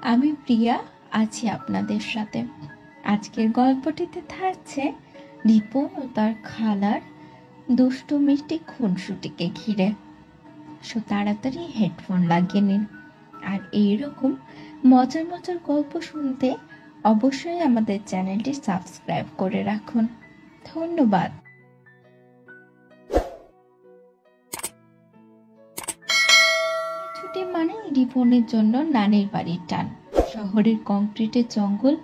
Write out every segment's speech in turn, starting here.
আমি প্রিয়া আছি আপনাদের সাথে। আজকের গল্পটিতে থাকছে রিপন ও তার খালার দুষ্টু মিষ্টি খুনসুটিকে ঘিরে। সো তাড়াতাড়ি হেডফোন লাগিয়ে নিন, আর এইরকম মজার মজার গল্প শুনতে অবশ্যই আমাদের চ্যানেলটি সাবস্ক্রাইব করে রাখুন। ধন্যবাদ। ছুটি মানে রিপনের জন্য নানির বাড়ির টান। শহরের কংক্রিটের জঙ্গল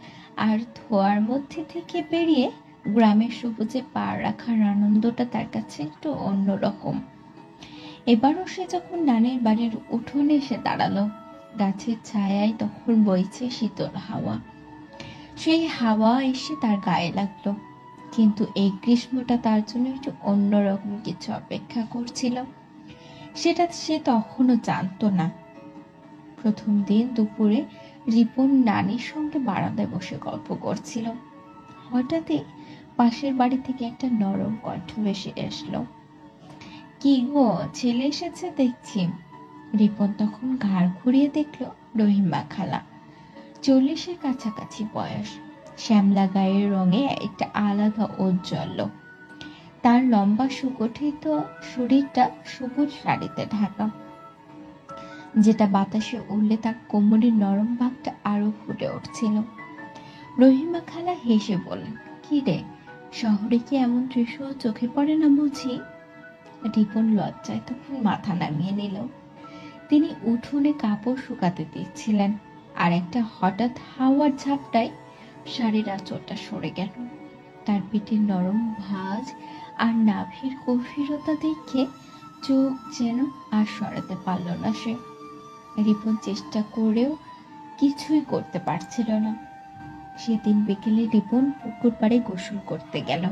আর ধোয়ার মধ্যে থেকে বেরিয়ে গ্রামের সবুজে পা রাখার আনন্দটা তার কাছে একটু অন্যরকম। এবারও সে যখন নানির বাড়ির উঠোনে এসে দাঁড়ালো, গাছের ছায়ায় তখন বইছে শীতল হাওয়া। সেই হাওয়া এসে তার গায়ে লাগলো, কিন্তু এই গ্রীষ্মটা তার জন্য একটু অন্যরকম কিছু অপেক্ষা করছিল। সেটা সে তখনও জানতো না। প্রথম দিন দুপুরে রিপন নানির সঙ্গে বারান্দায় বসে গল্প করছিল। হঠাৎই পাশের বাড়ি থেকে একটা নরম কণ্ঠ ভেসে আসলো। কি গো, ছেলে এসেছে দেখছি। রিপন তখন ঘাড় ঘুরিয়ে দেখলো রহিমা খালা। 40-এর কাছাকাছি বয়স, শ্যামলা গায়ের রঙে একটা আলাদা ঔজ্জ্বল্য। তার লম্বা সুগঠিত শরীরটা সবুজ শাড়িতে ঢাকা, যেটা বাতাসে উড়লে তার কোমরের নরম ভাগটা আরো ফুটে উঠছিল। রহিমা খালা হেসে বললেন, কি রে, শহরে কি এমন দৃশ্য চোখে পড়ে না বুঝি? রিপন লজ্জায় তখন মাথা নামিয়ে নিল। তিনি উঠোনে কাপড় শুকাতে দিচ্ছিলেন, আর একটা হঠাৎ হাওয়ার ঝাপটায় শাড়ির আঁচলটা সরে গেল। তার পিঠের নরম ভাঁজ আর নাভির গভীরতা দেখে চোখ যেন আর সরাতে পারল না সে। রিপন চেষ্টা করেও কিছুই করতে পারছিল না। সেদিন বিকেলে রিপন পুকুর পাড়ে গোসল করতে গেল।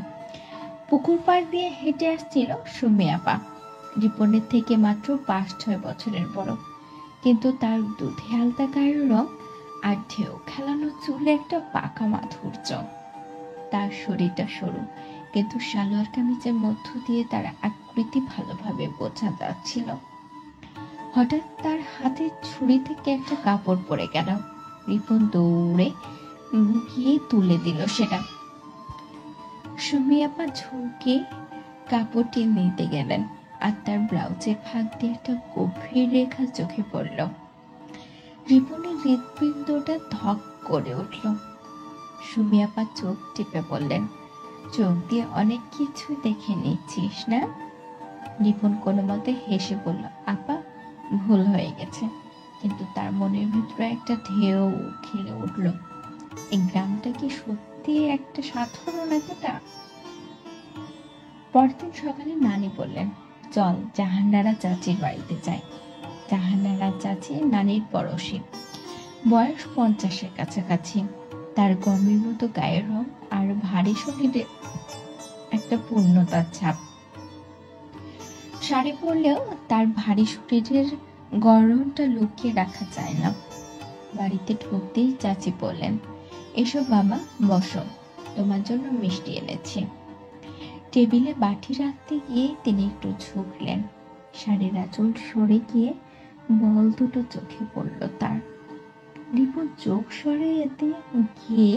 পুকুর পাড় দিয়ে হেঁটে আসছিল সুমি আপা। রিপনের থেকে মাত্র 5-6 বছরের বড়, কিন্তু তার দুধে আলতা গায়ের রং আর ঢেউ খেলানো চুলে একটা পাকা মাধুর্য। তার শরীরটা সরু, কিন্তু সালোয়ার কামিজের মধ্য দিয়ে তার আকৃতি ভালোভাবে বোঝা যাচ্ছিল। হঠাৎ তার হাতে ছুরি থেকে একটা কাপড় পড়ে গেল। রিপন দৌড়ে গিয়ে তুলে দিল সেটা। সুমি আপা ঝুঁকে কাপড়টি নিতে গেলেন, আর তার ব্লাউজের ফাঁক দিয়ে একটা গভীর রেখা চোখে পড়ল। রিপনের হৃৎপিণ্ডটা ধক করে উঠল। সুমি আপা চোখ টিপে বললেন, চোখ দিয়ে অনেক কিছু দেখে নিচ্ছিস না? রিপন কোনো মতে হেসে বলল, আপা ভুল হয়ে গেছে। কিন্তু তার মনের ভিতরে একটা ঢেউ খেলে উঠল। এই গ্রামটা কি সত্যি একটা সাধারণ এতটা? পরদিন সকালে নানি বললেন, চল জাহানারা চাচির বাড়িতে যাই। জাহানারা চাচি নানির পড়শি, বয়স 50-এর কাছাকাছি। তার গমের মতো গায়ের রং আর ভারী শরীরে একটা পূর্ণতার ছাপ। শাড়ি পরলেও তার ভারী শরীরের গড়নটা লুকিয়ে রাখা যায় না। বাড়িতে ঢুকতেই চাচি বললেন, এসো বাবা, বসো, তোমার জন্য মিষ্টি এনেছি। টেবিলে বাটি রাখতে গিয়ে তিনি একটু ঝুঁকলেন। শাড়ির আঁচল সরে গিয়ে বল দুটো চোখে পড়ল তার। রিপন চোখ সরাইতে গিয়ে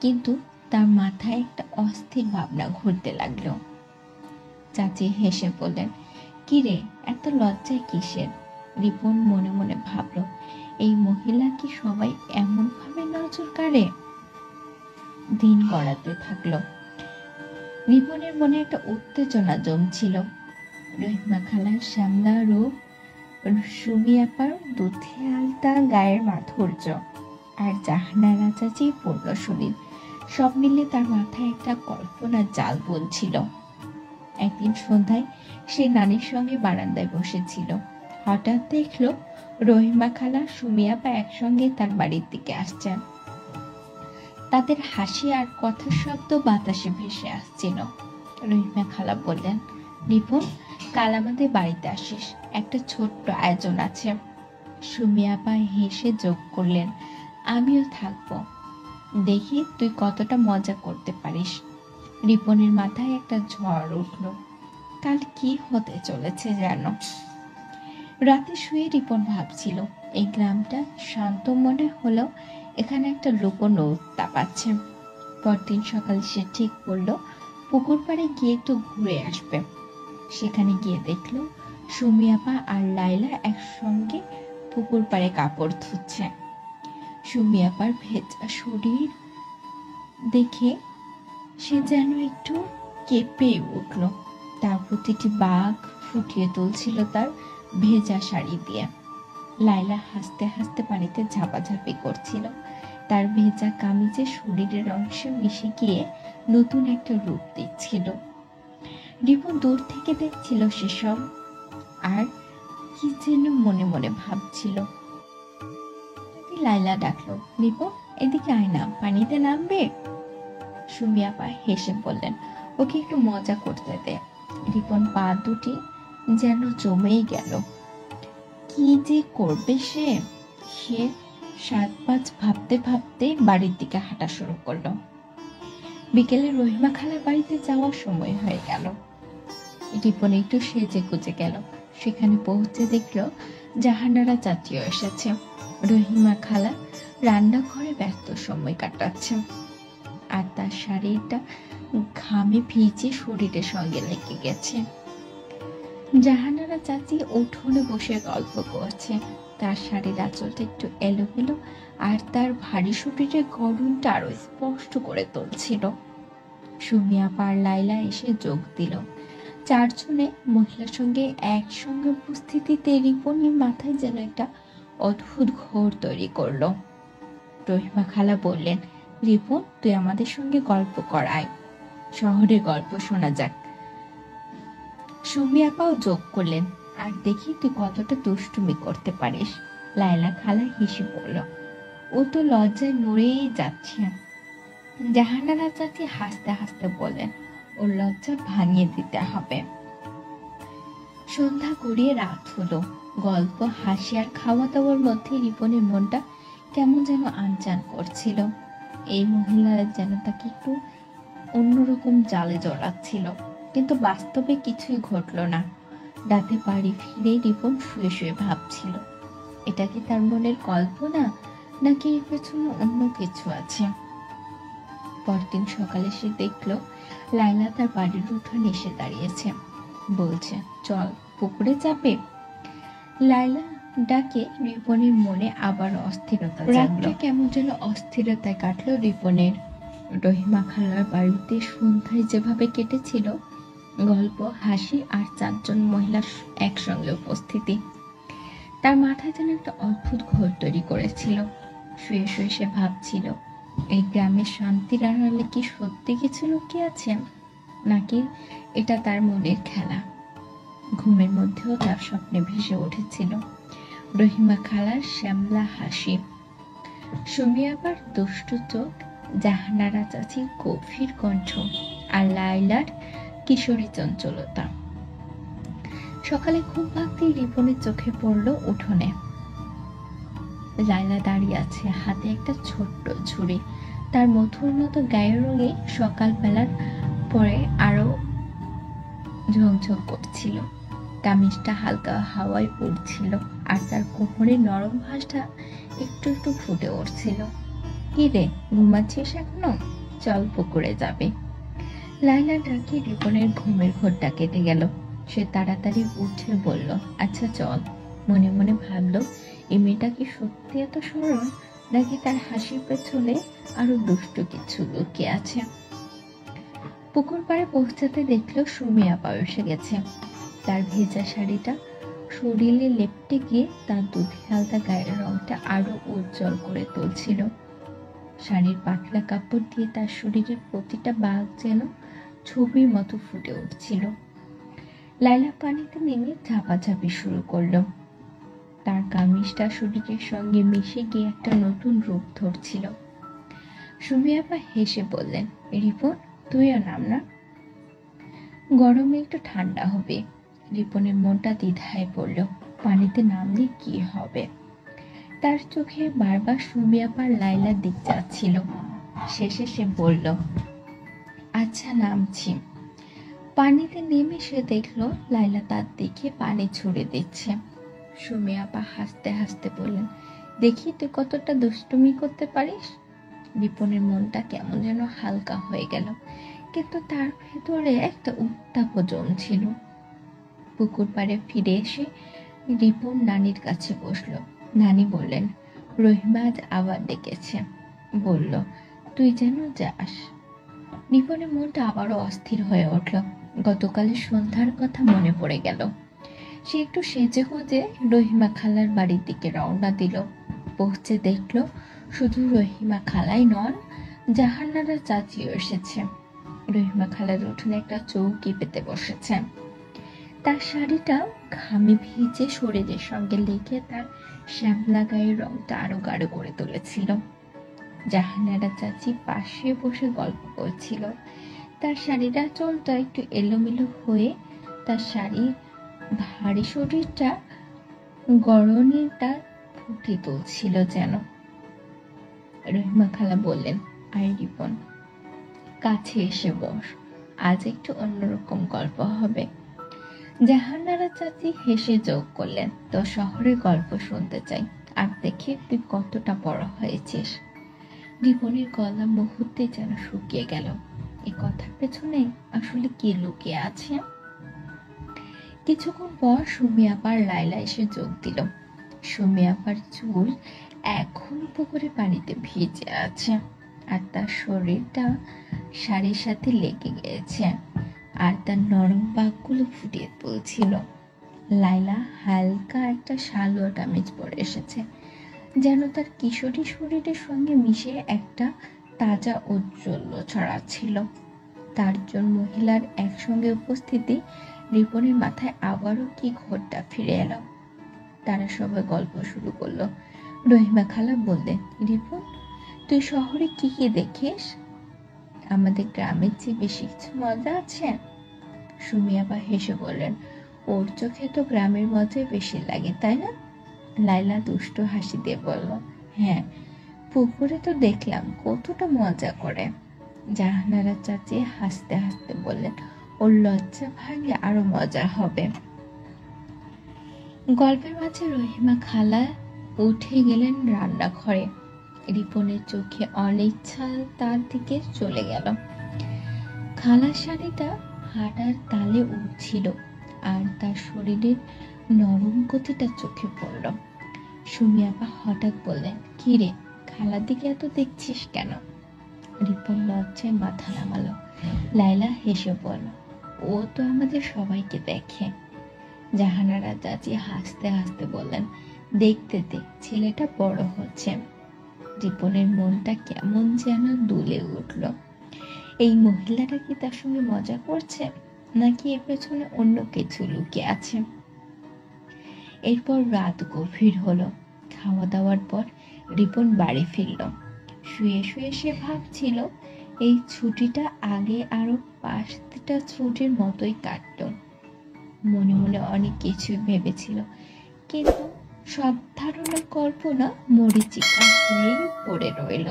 কিন্তু তার মাথায় একটা অস্থির ভাবনা ঘুরতে লাগলো। চাচি হেসে বললেন, কি রে, এত লজ্জায় কিসের? রিপন মনে মনে ভাবল, এই মহিলা কি সবাই এমন ভাবে নজর কাড়ে? দিন গড়াতে থাকলো। রিপনের মনে একটা উত্তেজনা জমছিল। রহিমা খালার শ্যামলা রূপ, সুমি আপার দুধে আলতা গায়ের মাধুর্য, আর জাহানারা চাচির পূর্ণ শরীর, সব মিলে তার মাথায় একটা কল্পনার জাল বুনছিল। একদিন সন্ধ্যায় সে নানির সঙ্গে বারান্দায় বসেছিল। হঠাৎ দেখলো রহিমা খালা সুমি আপা একসঙ্গে তার বাড়ির দিকে আসছেন। তাদের হাসি আর কথার শব্দ বাতাসে ভেসে আসছিল। রহিমা খালা বললেন, রিপন, কাল আমাদের বাড়িতে আসিস, একটা ছোট্ট আয়োজন আছে। সুমি আপা হেসে যোগ করলেন, আমিও থাকবো, দেখি তুই কতটা মজা করতে পারিস। রিপনের মাথায় একটা ঝড় উঠল। কাল কি হতে চলেছে যেন। রাতে শুয়ে রিপন ভাবছিল, এই গ্রামটা শান্ত মনে হলেও এখানে একটা লুকোনো উত্তাপ আছে। পরদিন সকালে সে ঠিক করলো পুকুর পাড়ে গিয়ে একটু ঘুরে আসবে। সেখানে গিয়ে দেখলো সুমি আপা আর লাইলা একসঙ্গে পুকুর পাড়ে কাপড় ধুচ্ছে। সুমি আপার ভেজা শরীর দেখে সে যেন একটু কেঁপে উঠল। তার প্রতিটি বাঘ ফুটিয়ে তুলছিল তার ভেজা শাড়ি দিয়ে। লাইলা হাসতে হাসতে পানিতে ঝাপাঝাপি করছিল। তার ভেজা কামিজে শরীরের অংশে মিশে গিয়ে নতুন একটা রূপ দিচ্ছিল। রিপন দূর থেকে দেখছিল সেসব, আর কি যেন মনে মনে ভাবছিল। লাইলা ডাকলো, রিপন এদিকে আয় না, পানিতে নামবে। সুমি আপা হেসে বললেন, ওকে একটু মজা করতে দে। রিপন পা দুটি যেন জমেই গেল। কি যে করবে সে সাত পাঁচ ভাবতে ভাবতে বাড়ির দিকে হাঁটা শুরু করলো। বিকেলে রহিমা খালার বাড়িতে যাওয়ার সময় হয়ে গেল। রিপন একটু সেজে গুজে গেল। সেখানে পৌঁছে দেখলো জাহানারা চাচিও এসেছে। রহিমা খালা রান্নাঘরে ব্যস্ত সময় কাটাচ্ছে, আর তার শাড়িটা ঘামে ভিজে শরীরের সঙ্গে লেগে গেছে। জাহানারা চাচি উঠোনে বসে গল্প করছে। তার শাড়ির আঁচলটা একটু এলোমেলো, আর তার ভারী শরীরের গড়নটা আরো স্পষ্ট করে তুলছিল। সুমি আপা আর লাইলা এসে যোগ দিল। চারজনে মহিলার সঙ্গে একসঙ্গে উপস্থিতিতে রিপনের মাথায় যেন একটা অদ্ভুত ঘোর তৈরি করলো। রহিমা খালা বললেন, রিপন তুই আমাদের সঙ্গে গল্প করায়, শহরের গল্প শোনা যাক। সুমি আপাও যোগ করলেন, আর দেখি তুই কতটা দুষ্টুমি করতে পারিস। লাইলা খালা হেসে বলল, ও তো লজ্জায় নড়েই যাচ্ছে। জাহানারা চাচি হাসতে হাসতে বললেন, ওর লজ্জা ভাঙিয়ে দিতে হবে। সন্ধ্যা গড়িয়ে রাত হলো। গল্প, হাসি আর খাওয়া দাওয়ার মধ্যে রিপনের মনটা কেমন যেন আনচান করছিল। এই মহিলা যেন তাকে একটু অন্যরকম জালে জড়াচ্ছিল, কিন্তু বাস্তবে কিছুই ঘটল না। রাতে বাড়ি ফিরে রিপন শুয়ে শুয়ে ভাবছিল, এটা কি তার মনের কল্পনা, নাকি এর পেছনে অন্য কিছু আছে। পরদিন সকালে সে দেখলো লাইলা তার বাড়ির উঠোনে এসে দাঁড়িয়েছে। বলছে, চল পুকুরে যাবে। লাইলা ডাকে রিপনের মনে আবার অস্থিরতা জাগলো। কেমন যেন অস্থিরতায় কাটলো রিপনের। রহিমা খালার বাড়িতে সন্ধ্যায় যেভাবে কেটেছিল, গল্প, হাসি আর চারজন মহিলা একসঙ্গে উপস্থিতি, তার মাথায় যেন একটা অদ্ভুত ঘোর তৈরি করেছিল। শুয়ে শুয়ে সে ভাবছিল, এই গ্রামের শান্তির আড়ালে কি সত্যি কিছু লুকিয়ে আছে, নাকি এটা তার মনের খেলা। ঘুমের মধ্যেও তার স্বপ্নে ভেসে উঠেছিল রহিমা খালার শ্যামলা হাসি, সুমি আবার দুষ্টু চোখ, জাহানারা চাচির গভীর কণ্ঠ, আর লাইলার কিশোরী চঞ্চলতা। সকালে ঘুম ভাঙতেই রিপনের চোখে পড়ল উঠোনে লাইলা দাঁড়িয়ে আছে, হাতে একটা ছোট্ট ঝুড়ি। তার মধুর মতো গায়ের রঙে সকালবেলার পরে আরো ঝকঝক করছিল। কামিজটা হালকা হাওয়ায় উড়ছিল, আর তার কোমরের নরম ভাঁজটা একটু একটু ফুটে উঠছিল। কি রে, ঘুমাচ্ছিস এখনো? চল পুকুরে যাবে। লাইলা ডাকে রিপনের ঘুমের ঘোরটা কেটে গেল। সে তাড়াতাড়ি উঠে বলল, আচ্ছা চল। মনে মনে ভাবল, এই মেয়েটা কি সত্যি এত সরল, নাকি তার হাসির পেছনে আরো দুষ্ট কিছু লুকিয়ে আছে। পুকুর পাড়ে পৌঁছাতে দেখলো সুমি আপা এসে গেছে। তার ভেজা শাড়িটা শরীরে লেপটে গিয়ে তার দুধে হালকা গায়ের রংটা আরো উজ্জ্বল করে তুলছিল। শাড়ির পাতলা কাপড় দিয়ে তার শরীরের প্রতিটা বাঘ যেন ছবির মতো ফুটে উঠছিল। লাইলা পানিতে নেমে ঝাপাঝাপি শুরু করলো। তার কামিজটা শরীরের সঙ্গে মিশে গিয়ে একটা নতুন রূপ ধরছিল। সুমি আপা হেসে বললেন, রিপন তুইও নাম না, গরমে একটু ঠান্ডা হবে। রিপনের মনটা দ্বিধায় পড়ল, পানিতে নামলে কি হবে। তার চোখে বারবার সুমি আপার লাইলার দিক যাচ্ছিল। শেষে সে বলল, আচ্ছা নামছি। পানিতে নেমে সে দেখলো লাইলা তার দিকে পানি ছুড়ে দিচ্ছে। সুমি আপা হাসতে হাসতে বললেন, দেখি তুই কতটা দুষ্টুমি করতে পারিস। রিপনের মনটা কেমন যেন হালকা হয়ে গেল, কিন্তু তার ভেতরে একটা উত্তাপ জমছিল। পুকুর পাড়ে ফিরে এসে রিপন নানির কাছে বসলো। নানি বললেন, রহিমা আজ আবার ডেকেছে, বলল তুই যেন যাস। রিপনের মনটা আবারও অস্থির হয়ে উঠল। গতকালের সন্ধ্যার কথা মনে পড়ে গেল। সে একটু সেজে গুজে রহিমা খালার বাড়ির দিকে রওনা দিল। পৌঁছে দেখল শুধু রহিমা খালাই নন, জাহানারা চাচিও এসেছে। রহিমা খালার উঠোনে একটা চৌকি পেতে বসেছে। তার শাড়িটা ঘামে ভিজে শরীরের সঙ্গে লেগে তার শ্যামলা গায়ের রংটা আরো গাঢ় করে তুলেছিল। জাহানারা চাচি পাশে বসে গল্প করছিল। তার শাড়ির আঁচলটা একটু এলোমেলো হয়ে তার শাড়ির ভারী শরীরটা গড়নেরটা ফুটে তুলছিল যেন। রহিমা খালা বললেন, আয় রিপন, কাছে এসে বস, আজ একটু অন্যরকম গল্প হবে। জাহানারা চাচি হেসে যোগ করলেন, তো শহরের গল্প শুনতে চাই, আর দেখি তুই কতটা বড় হয়েছিস। রিপনের গলা মুহূর্তে যেন শুকিয়ে গেল। এই কথার পেছনে আসলে কি লুকিয়ে আছে? কিছুক্ষণ পর সুমি আপার লাইলা এসে যোগ দিল। সুমি আপার চুল এখন পুকুরে পানিতে ভিজে আছে, আর তার শরীরটা শাড়ির সাথে লেগে গিয়েছে, আর তার নরম পাকগুলো ফুটিয়ে তুলছিল। লাইলা হালকা একটা সালোয়ার কামিজ পরে এসেছে, যেন তার কিশোরী শরীরের সঙ্গে মিশে একটা তাজা ঔজ্জ্বল্য ছড়াচ্ছিল। চারজন মহিলার একসঙ্গে উপস্থিতি রিপনের মাথায় আবারও কি ঘোরটা ফিরে এলো। তারা সবাই গল্প শুরু করলো। রহিমা খালা বললেন, রিপন, তুই শহরে কি কি দেখিস? আমাদের গ্রামের চেয়ে বেশি কিছু মজা আছে? সুমি আবার হেসে বললেন, ওর চোখে তো গ্রামের মজাই বেশি লাগে, তাই না? লাইলা দুষ্ট হাসি দিয়ে বলল, হ্যাঁ, পুকুরে তো দেখলাম কতটা মজা করে। জাহানারা চাচি হাসতে হাসতে বললেন, ওর লজ্জা ভাঙলে আরো মজা হবে। গল্পের মাঝে রহিমা খালা উঠে গেলেন রান্নাঘরে। রিপনের চোখে অনিচ্ছা তার দিকে চলে গেল। খালার শাড়িটা হাঁটার তালে উঠছিল, আর তার শরীরের নরম গতিটা চোখে পড়ল। সুমি আপা হঠাৎ বললেন, কি রে, খালার দিকে এত দেখছিস কেন? রিপন লজ্জায় মাথা নামালো। লাইলা হেসে বলল, ও তো আমাদের সবাইকে দেখে। জাহানারা চাচি হাসতে হাসতে বললেন, দেখতে দেখ, ছেলেটা বড় হচ্ছে। রিপনের মনটা কেমন যেন দুলে উঠল। এই মহিলাটা কি তার সঙ্গে মজা করছে, নাকি এর পেছনে অন্য কিছু লুকিয়ে আছে? এরপর রাত গভীর হলো। খাওয়া দাওয়ার পর রিপন বাড়ি ফিরল। শুয়ে শুয়ে সে ভাবছিল, এই ছুটিটা আগে আরো 5টা ছুটির মতোই কাটত। মনে মনে অনেক কিছু ভেবেছিল, কিন্তু সব ধারণার কল্পনা মরীচিকা হয়েই পড়ে রইল।